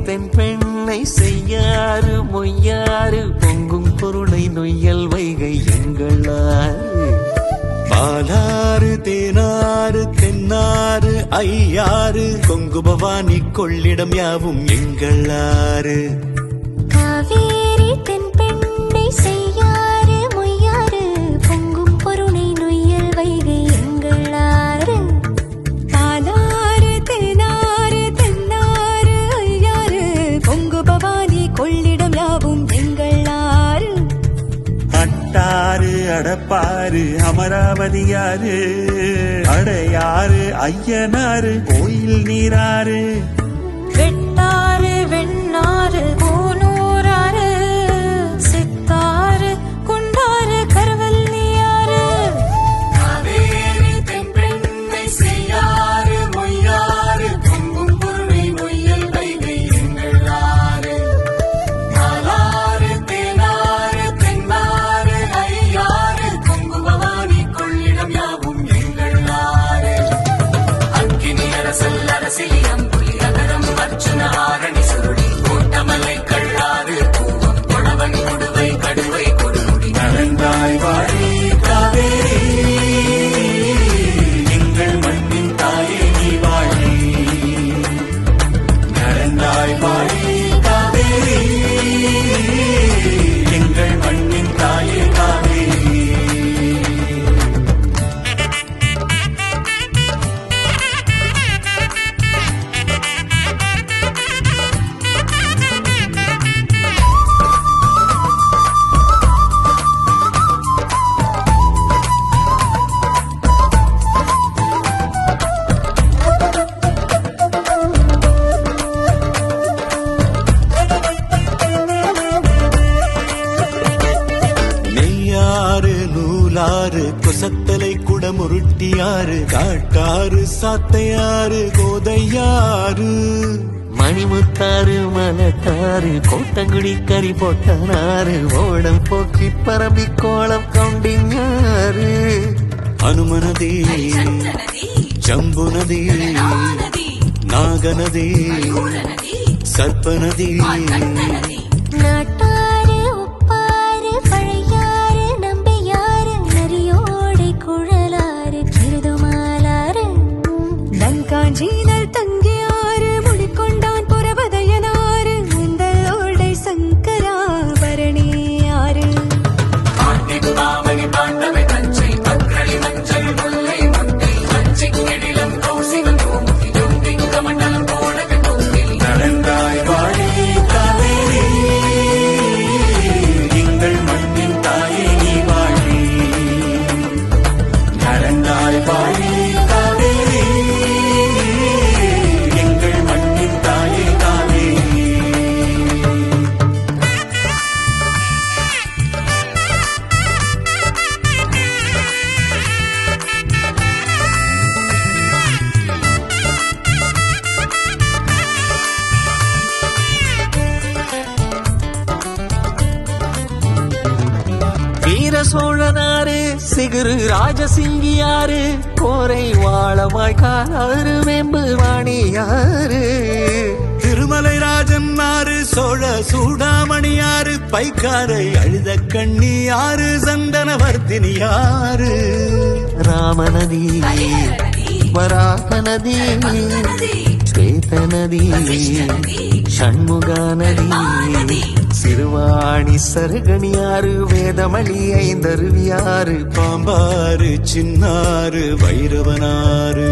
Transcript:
தென் பெண்ணை செய்யாறு மொய்யாறு பொங்கும் பொருளை நொய்யல் வைகை எங்களாறு பாலாறு தேனாறு தென்னாறு ஐயாறு கொங்கு பவானி கொள்ளிடம் யாவும் எங்களாறு காவேரி தென் பெண்ணை செய்யாறு மொய்யாறு பொங்கும் பொருளை நொய்யல் வைகை எங்களாறு பாலாறு தேனாறு தென்னாறு ஐயாறு கொங்கு பவானி கொள்ளிடம் யாவும் எங்களாறு அட்டாறு அடப்பாறு அமராவதியாறு அடையாறு ஐயனாறு கோயில் நீராறு வெட்டாறு வெண்ணாறு கோனூராறு சித்தாறு குண்டாறு கருவல்லியாறு காவேரி தென் பெண்ணை செய்யாறு மொய்யாறு பொங்கும் பொருளை நொய்யல் வைகை எங்களாறு பாலாறு தேனாறு தென்னாறு ஐயாறு கொங்கு பவானி கொள்ளிடம் யாவும் எங்களாறு அக்கினி அரசல் அரசிலியம் புலியகரம் அர்ச்சுன ஆரணி சுருளி கோட்டமலை கள்ளாறு பூவம் கொடவன் கொடுவை கடுவை கொடுமுடி நடந்தாய் வாழி காவேரி எங்கள் மண்ணின் தாயே நீ வாழி நடந்தாய் வாழி காவேரி எங்கள் மண்ணின் தாயே காவேரி நெய்யாறு நூலாறு கொசத்தலை குடமுருட்டியாறு காட்டாறு சாத்தையாறு கோதையாறு மணிமுத்தாறு மலத்தாறு கோட்டங்குடி கறி போட்டனாறு ஓடம் போக்கி பரம்பி கோலம் கவுண்டிங்காறு அனுமனதி ஜம்புநதி நாகநதி சர்ப்பநதி நாட்டாறு உப்பாறு பழையாறு நம்பியாறு நரியோடை குழலாறு கிருதுமாலாறு தங்காஞ்சீனல் தங்கியாறு முடிக்கொண்டான் புறவதையனாறு முந்தலோடை சங்கராபரணியாறு பாண்டவை தஞ்சை பக்ரளி மஞ்சள் முல்லை முட்டை மஞ்சை கெடிலம் கௌசிகம் கோமுகி ஜோதிங்க மண்டலம் போடக தூங்கில் நடந்தாய் வாழி காவேரி எங்கள் மண்ணின் தாயே நீ வாழி நடந்தாய் வாழி காவேரி எங்கள் மண்ணின் தாயே காவேரி வீர சோழனாறு சிகுரு ராஜசிங்கியாறு கோரை வாழமாய் காலாறு வெம்பு வாணியாறு திருமலை ராஜன் ஆறு சோழ சூடாமணியாறு பைக்காரை அழுத கண்ணியாறு சந்தனவர்த்தினியாறு ராமநதி வராகநதி ஸ்வேதநதி ஷண்முகாநதி சிறுவாணி சருகணியாறு வேதமணி ஐந்தருவியாறு பாம்பாறு சின்னாறு வைரவனாறு